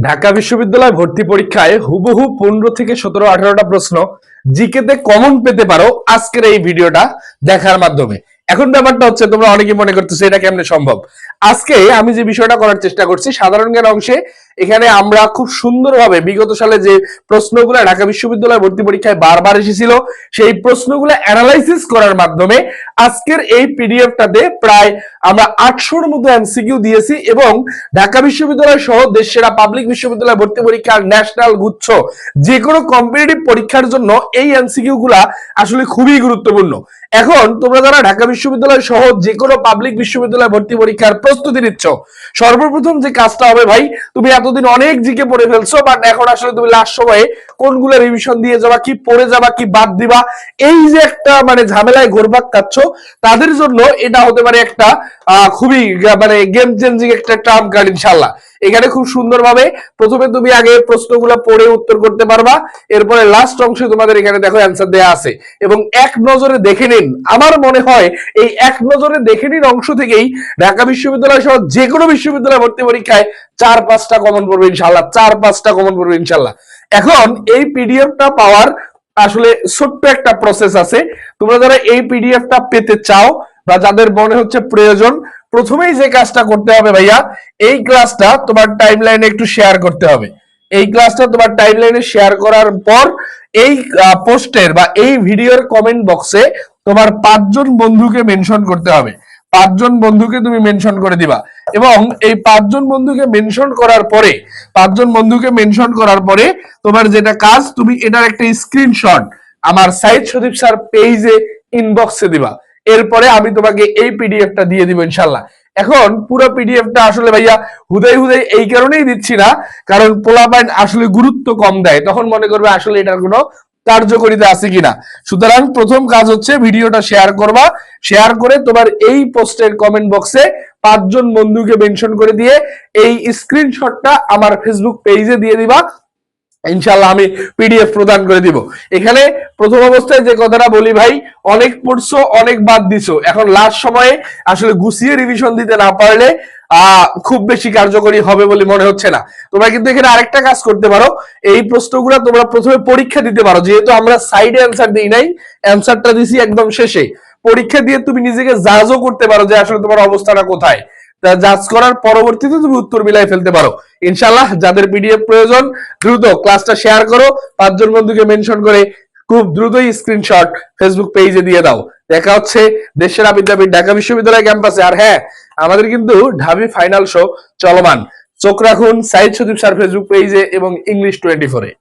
ঢাকা বিশ্ববিদ্যালয় ভর্তি পরীক্ষায় হুবহু 15 থেকে 17-18টা প্রশ্ন জিকেতে কমন পেতে পারো আজকের এই ভিডিওটা দেখার মাধ্যমে। এখন ব্যাপারটা হচ্ছে, তোমরা অনেকেই মনে করতেছো এটা কেমনে সম্ভব। আজকে আমি যে বিষয়টা করার চেষ্টা করছি সাধারণ জ্ঞান অংশে, এখানে আমরা খুব সুন্দরভাবে বিগত সালে যে প্রশ্নগুলো ঢাকা বিশ্ববিদ্যালয় ভর্তি পরীক্ষায় বারবার এসেছিল সেই প্রশ্নগুলো অ্যানালাইসিস করার মাধ্যমে আজকের এই পিডিএফটাতে প্রায় আমরা 800-র মতো এমসিকিউ দিয়েছি এবং ঢাকা বিশ্ববিদ্যালয় সহ দেশের সেরা পাবলিক বিশ্ববিদ্যালয় ভর্তি পরীক্ষার ন্যাশনাল গুচ্ছ যে কোনো কম্পিটিটিভ পরীক্ষার জন্য এই এমসিকিউ গুলা আসলে খুবই গুরুত্বপূর্ণ। এখন তোমরা যারা ঢাকা বিশ্ববিদ্যালয় সহ যে কোনো পাবলিক বিশ্ববিদ্যালয় ভর্তি পরীক্ষার প্রস্তুতি নিচ্ছ, সর্বপ্রথম যে কাজটা হবে ভাই, তুমি এতদিন অনেক জিকে পড়ে ফেলছো, বাট এখন আসলে তুমি লাস্ট সময়ে কোনগুলো রিভিশন দিয়ে যাবা, কি পড়ে যাবা, কি বাদ দিবা, এই যে একটা ঝামেলায় ঘোরপাক খাচ্ছ, তাদের জন্য এটা হতে পারে একটা খুবই গেম চেঞ্জিং একটা ট্রাম্প কার্ড ইনশাআল্লাহ। এখানে খুব সুন্দরভাবে প্রথমে তুমি আগে প্রশ্নগুলো পড়ে উত্তর করতে পারবা, এরপরে লাস্ট অংশে তোমাদের এখানে দেখো অ্যান্সার দেয়া আছে এবং এক নজরে দেখে নিন। আমার মনে হয় এই এক নজরে দেখে নিন অংশ থেকেই ঢাকা বিশ্ববিদ্যালয় সহ যে কোনো বিশ্ববিদ্যালয় ভর্তি পরীক্ষায় 4-5টা কমন পড়বে ইনশাআল্লাহ, 4-5টা কমন পড়বে ইনশাআল্লাহ। এখন এই পিডিএফটা পাওয়ার আসলে ছোট্ট একটা প্রসেস আছে। তোমরা যারা এই পিডিএফটা পেতে চাও বা যাদের মনে হচ্ছে প্রয়োজন, প্রথমেই যে কাজটা করতে হবে ভাইয়া, এই ক্লাসটা তোমার টাইমলাইনে একটু শেয়ার করতে হবে। এই ক্লাসটা তোমার টাইমলাইনে শেয়ার করার পর এই পোস্টের বা এই ভিডিওর কমেন্ট বক্সে তোমার 5জন বন্ধুকে মেনশন করতে হবে। 5জন বন্ধুকে তুমি মেনশন করে দিবা এবং এই 5জন বন্ধুকে মেনশন করার পরে 5জন বন্ধুকে মেনশন করার পরে তোমার যেটা কাজ, তুমি এটার একটা স্ক্রিনশট আমার সাইদ সদীপ স্যার পেজে ইনবক্সে দিবা। এরপরে আমি তোমাকে এই পিডিএফটা দিয়ে দিব ইনশাআল্লাহ। এখন পুরো পিডিএফটা আসলে ভাইয়া হুদাই এই কারণেই দিচ্ছি না, কারণ পোলাপাইন আসলে গুরুত্ব কম দেয়, তখন মনে করবে আসলে এটার কোনো কার্যকারিতা আছে কিনা। সুতরাং প্রথম কাজ হচ্ছে ভিডিওটা শেয়ার করবা, শেয়ার করে তোমার এই পোস্টের কমেন্ট বক্সে 5জন বন্ধুকে মেনশন করে দিয়ে এই স্ক্রিনশটটা আমার ফেসবুক পেজে দিয়ে দিবা, ইনশাআল্লাহ আমি পিডিএফ প্রদান করে দিব। এখানে প্রথম অবস্থায় যে কথাটা বলি ভাই, অনেক পড়ছো, অনেক বাদ দিছো, এখন লাস্ট সময়ে আসলে গুছিয়ে রিভিশন দিতে না পারলে খুব বেশি কার্যকরী হবে বলে মনে হচ্ছে না। তোমরা কিন্তু এখানে আরেকটা কাজ করতে পারো, এই প্রশ্নগুলো তোমরা প্রথমে পরীক্ষা দিতে পারো, যেহেতু আমরা সাইডে অ্যান্সার দিই নাই, অ্যান্সারটা দিছি একদম শেষে। পরীক্ষা দিয়ে তুমি নিজেকে জাজও করতে পারো যে আসলে তোমার অবস্থাটা কোথায়, জাজ করার পরবর্তীতে তুমি উত্তর মিলাই ফেলতে পারো ইনশাআল্লাহ। যাদের পিডিএফ প্রয়োজন দ্রুত ক্লাসটা শেয়ার করো, 5জন বন্ধুকে মেনশন করে খুব দ্রুতই স্ক্রিনশট ফেসবুক পেজে দিয়ে দাও। দেখা হচ্ছে দেশসেরা বিদ্যাপীঠ ঢাকা বিশ্ববিদ্যালয় ক্যাম্পাসে। আর হ্যাঁ, আমাদের কিন্তু ঢাবি ফাইনাল শো চলমান, চোখ রাখুন সাইদ সদীপ স্যার ফেসবুক পেজে এবং ইংলিশ 24-এ।